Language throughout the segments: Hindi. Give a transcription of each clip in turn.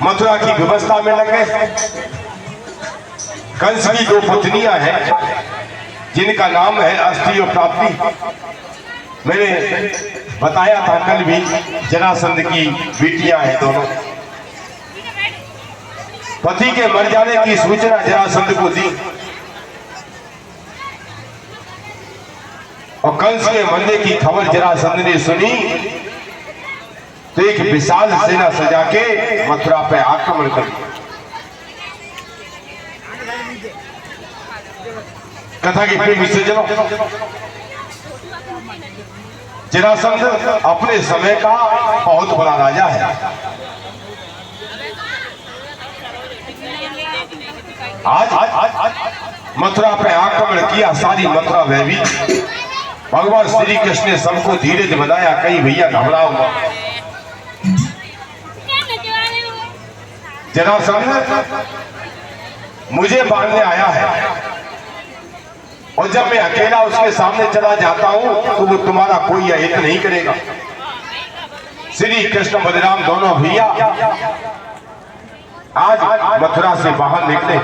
मथुरा की व्यवस्था में लगे। कंस की दो पुत्नियां हैं जिनका नाम है अस्थि और प्राप्ति। मैंने बताया था कल भी, जरासंध की बेटियां हैं दोनों। पति के मर जाने की सूचना जरासंध को दी और कंस के मरने की खबर जरासंध ने सुनी तो एक विशाल सेना सजा के मथुरा पे आक्रमण कर दिया। कथा की फिर विषय चलो। जरासंध अपने समय का बहुत बड़ा राजा है। आज मथुरा पे आक्रमण किया, सारी मथुरा भयभीत। भगवान श्री कृष्ण ने सबको धीरज बनाया, कहीं भैया घबराओ मत। जरासंध मुझे मारने आया है और जब मैं अकेला उसके सामने चला जाता हूं तो वो तुम्हारा कोई अहित नहीं करेगा। श्री कृष्ण बलराम दोनों भैया आज मथुरा से बाहर निकले।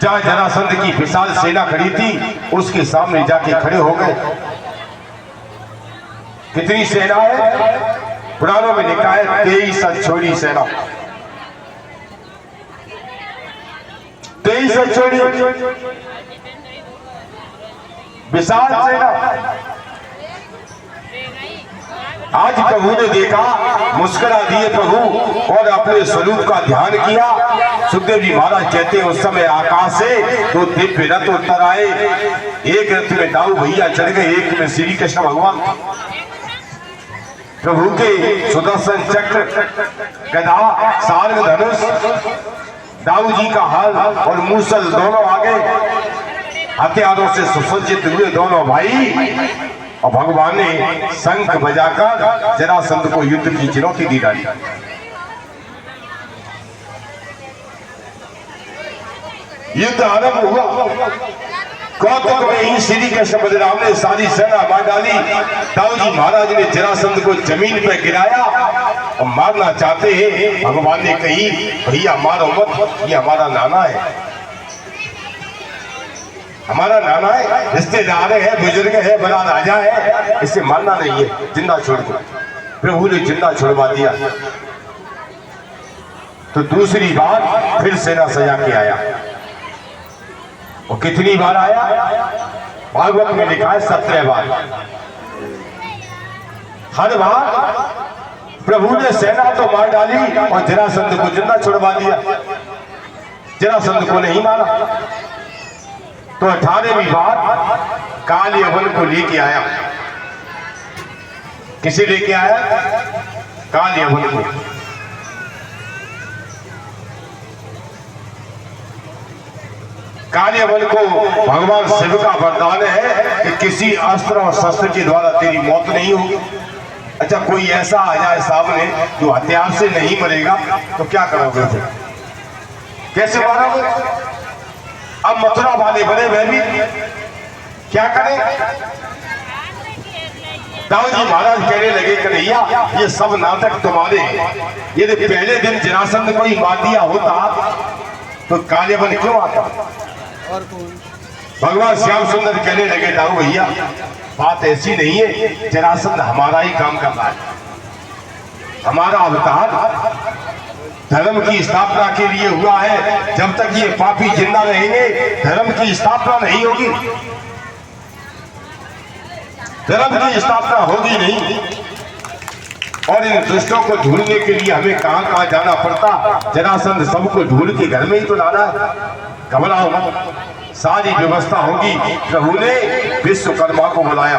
जहां जरासंध की विशाल सेना खड़ी थी उसके सामने जाके खड़े हो गए। कितनी सेना है? पुराणों में लिखा है 23 अक्षौणी सेना। 23 अक्षौणी विशाल सेना। आज प्रभु ने देखा, मुस्कुरा दिए प्रभु और अपने स्वरूप का ध्यान किया। सुखदेव जी महाराज कहते हैं उस समय आकाश से तो दिव्य रथ उतर आए। एक रथ में दाऊ भैया चढ़ गए, एक में श्री कृष्ण भगवान। प्रभु के सुदर्शन चक्र, गदा, सारंग, धनुष, दाऊ जी का हल और मूसल दोनों आगे हथियारों से सुसज्जित हुए दोनों भाई। और भगवान ने शंख बजाकर जरासंध को युद्ध की चुनौती दी डाली। युद्ध आरंभ हुआ। कौतुक में ही श्री कृष्ण बलराम ने सारी सेना मार डाली। दाऊ जी महाराज ने जरासंध को जमीन पर गिराया और मारना चाहते हैं। भगवान ने कही भैया मारो मत, ये हमारा नाना है, हमारा नाना है, रिश्तेदार है, बुजुर्ग है, बड़ा राजा है, इसे मारना नहीं है, जिंदा छोड़ दो। प्रभु ने जिंदा छुड़वा दिया। तो दूसरी बार फिर सेना सजा के आया। और कितनी बार आया? भागवत में लिखा है 17 बार। हर बार प्रभु ने सेना तो मार डाली और जरासंध को जिंदा छुड़वा दिया। जरासंध को नहीं मारा। तो 18वीं बार काल यवन को लेके आया। किसे लेके आया? काल यवन को। काल यवन को भगवान शिव का वरदान है कि किसी अस्त्र और शस्त्र के द्वारा तेरी मौत नहीं होगी। अच्छा, कोई ऐसा आ जाए सामने जो हथियार से नहीं मरेगा तो क्या करोगे फिर? कैसे मारोगे? अब मथुरा वाले बड़े भयभीत, क्या करें? दाऊ जी महाराज कहने लगे कन्हैया ये सब नाटक तुम्हारे हैं। यदि पहले दिन जरासंध को ही मार दिया होता तो काल यवन क्यों आता? भगवान श्याम सुंदर कहने लगे दाऊ भैया बात ऐसी नहीं है, जरासंध हमारा ही काम कर रहा है। हमारा अवतार धर्म की स्थापना के लिए हुआ है। जब तक ये पापी जिंदा रहेंगे धर्म की स्थापना नहीं होगी, धर्म की स्थापना होगी नहीं। और इन दुष्टों को ढूंढने के लिए हमें कहां कहां जाना पड़ता। जरासंध सबको ढूंढ के घर में ही तो लाना है। घबराओ मत, सारी व्यवस्था होगी। प्रभु ने विश्वकर्मा को बुलाया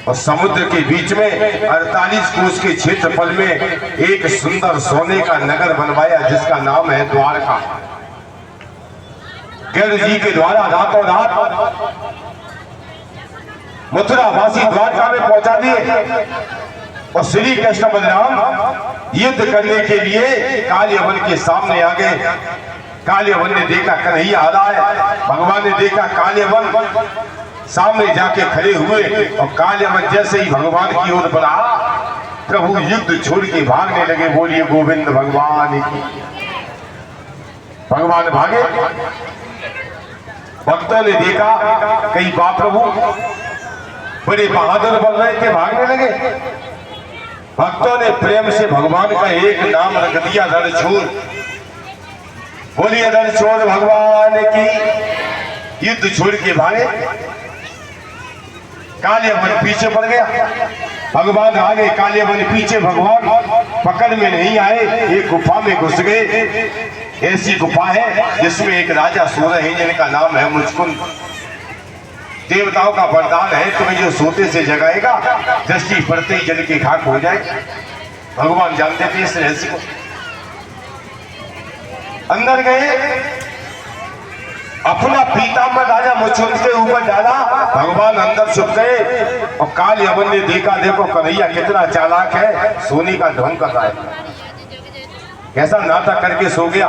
और समुद्र के बीच में 48 कोस के क्षेत्रफल में एक सुंदर सोने का नगर बनवाया जिसका नाम है द्वारका। गरुड़ जी के द्वारा रातों रात मथुरा वासी द्वारका में पहुंचा दिए। और श्री कृष्ण बलराम युद्ध करने के लिए काल यवन के सामने आ गए। काल यवन ने देखा कन्हैया आ रहा है। भगवान ने देखा काल यवन सामने जाके खड़े हुए और काल यवन जैसे ही भगवान की ओर बढ़ा प्रभु युद्ध छोड़ के भागने लगे। बोलिए गोविंद भगवान की। भगवान भागे, भक्तों ने देखा कहीं बाप प्रभु बड़े बहादुर बन रहे थे, भागने लगे। भक्तों ने प्रेम से भगवान का एक नाम रख दिया, रणछोड़। बोलिए रणछोड़ भगवान की। युद्ध छोड़ के भागे। काले वन पीछे पड़ गया, भगवान आगे, काले वन पीछे। भगवान पकड़ में नहीं आए, एक गुफा में घुस गए। ऐसी गुफा है जिसमें एक राजा सो रहे हैं जिनका नाम है मुचकुंद। देवताओं का वरदान है, तुम्हें जो सोते से जगाएगा दृष्टि पड़ते ही जल के खाक हो जाए। भगवान जानते थे इस रहस्य को। अंदर गए, अपना पीताम्बर राजा मुचकुंद के ऊपर डाला। भगवान अंदर छुप गए और काल यवन ने देखा, देखो कन्हैया कितना चालाक है, सोने का ढोंग कर रहा है। कैसा नाटक करके सो गया।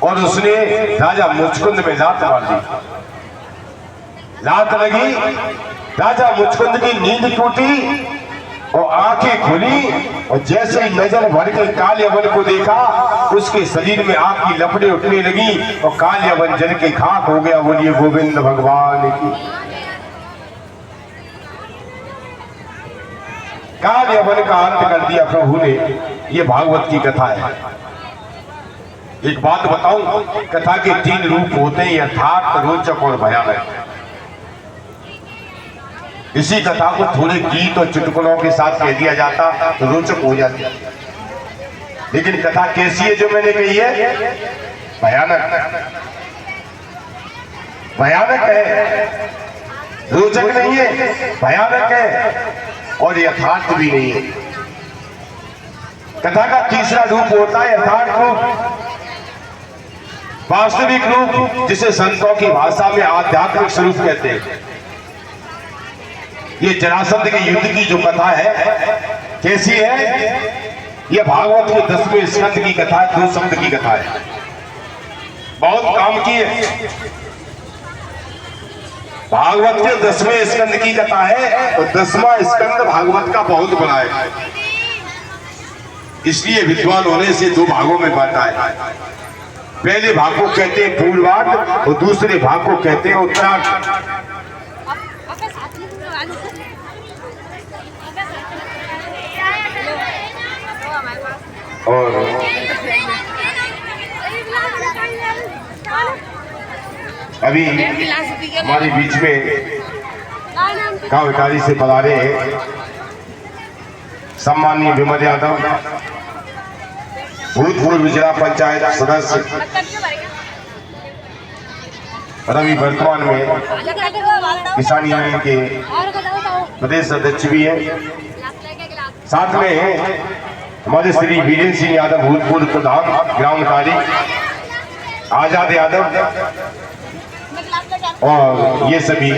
और उसने राजा मुचकुंद में लात मार दी। लात लगी, राजा मुचकुंद की नींद टूटी और आंखें खुली और जैसे ही नजर भर के काल यवन को देखा, उसके शरीर में आग की लपटें उठने लगी और काल यवन जल के खाक हो गया। बोलिए गोविंद भगवान की। काल यवन का अंत कर दिया प्रभु ने। ये भागवत की कथा है। एक बात बताऊं, कथा के 3 रूप होते हैं, यथार्थ, रोचक और भयानक। इसी कथा को थोड़े गीत और चुटकुलों के साथ कह दिया जाता तो रोचक हो जाती, लेकिन कथा कैसी है जो मैंने कही है? भयानक। भयानक है, रोचक नहीं है, भयानक है और यथार्थ भी नहीं है। कथा का तीसरा रूप होता है यथार्थ रूप, वास्तविक रूप, जिसे संतों की भाषा में आध्यात्मिक स्वरूप कहते हैं। ये जरासंध के युद्ध की जो कथा है कैसी है? ये भागवत के 10वें स्कंद की कथा है, 2 शब्द की कथा है, बहुत काम की है। भागवत के 10वें स्कंद की कथा है और 10वां स्कंद भागवत का बहुत बड़ा है, इसलिए विद्वान होने से 2 भागों में बांटा है। पहले भाग को कहते हैं पूर्वार्ध और दूसरे भाग को कहते हैं उत्तरार्ध। और अभी हमारे बीच में काव्यकारी से पधारे हैं सम्माननीय विमल यादव, भूतपूर्व जिला पंचायत सदस्य, रवि वर्तमान में किसान यूनियन के प्रदेश अध्यक्ष भी है। साथ में हमारे श्री वीरेंद्र सिंह यादव, भूतपूर्व प्रधान ग्राम कार्य, आजाद यादव, और ये सभी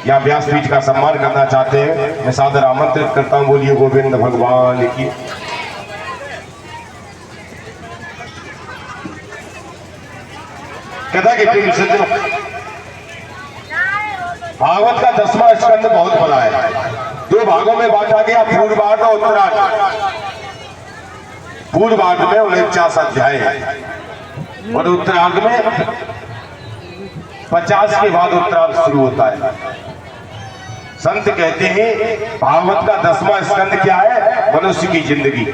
यहाँ व्यासपीठ का सम्मान करना चाहते हैं। मैं सादर आमंत्रित करता हूँ। बोलिए गोविंद भगवान की। कथा के प्रेम सज्जनों, भागवत का 10वां स्कंद बहुत बड़ा है, 2 भागों में बांटा गया, पूर्वार्ध और उत्तरार्ध। पूर्वार्ध में 49 अध्याय है और उत्तरार्ध में 50 के बाद उत्तरार्ध शुरू होता है। संत कहते हैं भागवत का 10वां स्कंद क्या है? मनुष्य की जिंदगी।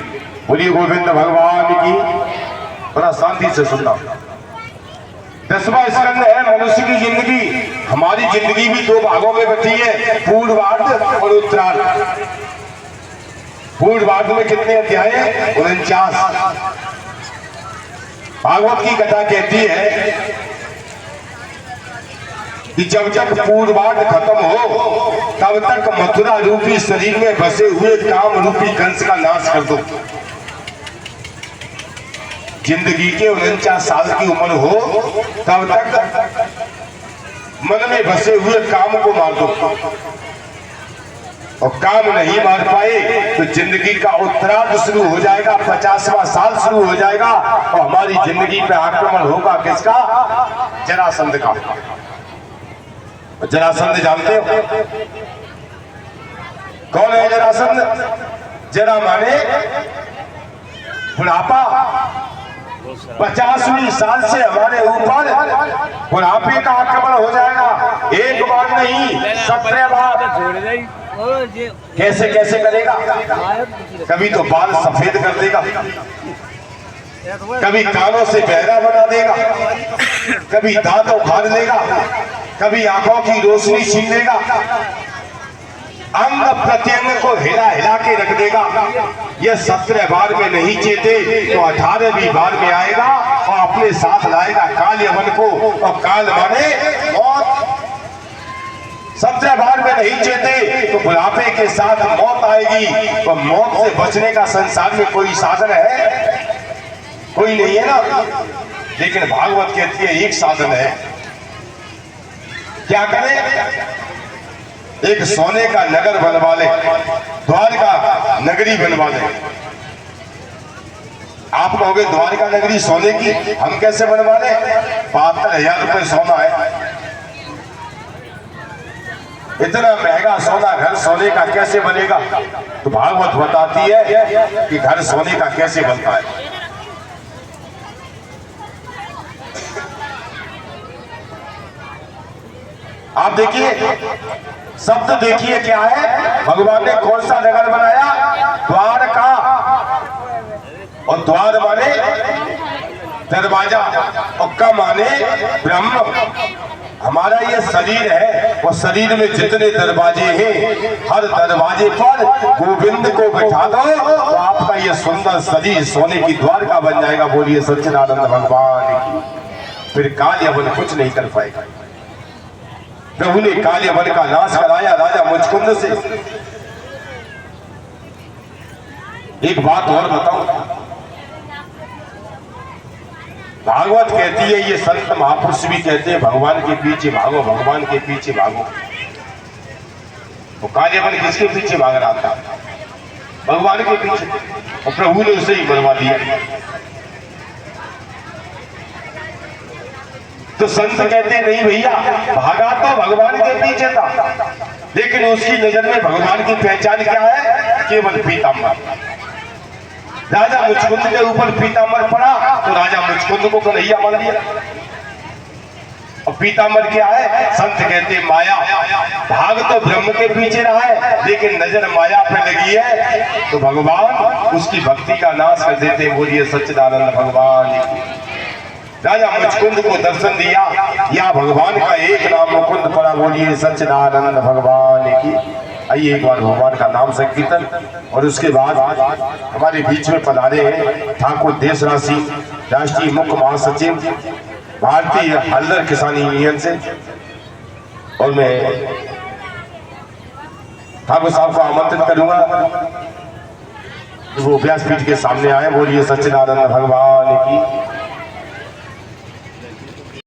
बोलिए गोविंद भगवान की। बड़ा शांति से सुनना। 10वां स्कंद है मनुष्य की जिंदगी। हमारी जिंदगी भी 2 भागों में बटी है, पूर्वार्ध और उत्तरार्ध। पूर्वार्ध में कितने अध्याय हैं? 49। भागवत की कथा कहती है कि जब तक पूर्वार्ध खत्म हो तब तक मथुरा रूपी शरीर में बसे हुए काम रूपी कंस का नाश कर दो। जिंदगी के 49 साल की उम्र हो तब तक मन में बसे हुए काम को मार दो, और काम नहीं मार पाए तो जिंदगी का उत्तरार्ध शुरू हो जाएगा, 50वां साल शुरू हो जाएगा और हमारी जिंदगी पे आक्रमण होगा किसका? जरासंध का। जरासंध जानते हो? कौन है जरासंध? जरा माने बुढ़ापा। 50वीं साल से हमारे ऊपर बुढ़ापे का आक्रमण हो जाएगा। एक बार नहीं, 17 बार। कैसे कैसे करेगा? कभी तो बाल सफेद कर देगा, कभी कानों से बहरा बना देगा, कभी दांत उखाड़ लेगा, कभी आंखों की रोशनी छीन लेगा, अंग प्रत्यंग को हिला हिला के रख देगा। ये 17 बार में नहीं चेते तो 18वीं बार में आएगा और अपने साथ लाएगा काल यवन को। और काल माने मौत। 17 बार में नहीं चेते तो बुढ़ापे के साथ मौत आएगी। और मौत से बचने का संसार में कोई साधन है? कोई नहीं है ना। लेकिन भागवत कहती है एक साधन है। क्या करें? एक सोने का नगर बनवा ले, द्वारका नगरी बनवा ले। आप कहोगे द्वारका नगरी सोने की, हम कैसे बनवा ले? 72,000 रुपए सोना है। इतना महंगा सोना घर सोने का कैसे बनेगा? तो भागवत बताती है कि घर सोने का कैसे बनता है। आप देखिए, शब्द देखिए क्या है। भगवान ने कौन सा नगर बनाया? द्वारका। और द्वार माने दरवाजा, और का माने ब्रह्म। हमारा ये शरीर है, वो शरीर में जितने दरवाजे हैं, हर दरवाजे पर गोविंद को बिठा दो तो आपका ये सुंदर शरीर सोने की द्वारका बन जाएगा। बोलिए सच्चिदानंद भगवान की। फिर काल यवन कुछ नहीं कर पाएगा। प्रभु ने काल यवन का नाश कराया राजा मुचकुंद से। एक बात और बताऊं, भागवत कहती है, ये संत महापुरुष भी कहते हैं, भगवान के पीछे भागो, भगवान के पीछे भागो। तो काल यवन किसके पीछे भाग रहा था? भगवान के पीछे। और प्रभु ने उसे ही मरवा दिया। तो संत कहते नहीं भैया, भागा तो भगवान के पीछे था, लेकिन उसकी नजर में भगवान की पहचान क्या है? केवल पीताम्बर। राजा मुचकुंद के ऊपर पीताम्बर पड़ा तो राजा मुचकुंद को कन्हैया मान लिया। और पीताम्बर क्या है? संत कहते माया। भाग तो ब्रह्म के पीछे रहा है, लेकिन नजर माया पे लगी है तो भगवान उसकी भक्ति का नाश कर देते। बोलिए सच्चिदानंद भगवान की। राजा मुचकुंद को दर्शन दिया, या भगवान का एक नाम मुकुंद पड़ा। बोलिए सच्चिदानंद भगवान की। आइए एक बार भगवान का नाम संकीर्तन। और उसके बाद हमारे बीच में पधारे हैं ठाकुर देशराज सिंह, राष्ट्रीय मुख्य महासचिव भारतीय हल्दर किसान यूनियन से। और मैं ठाकुर साहब को आमंत्रित करूंगा वो व्यासपीठ के सामने आए। बोलिए सच्चिदानंद भगवान की।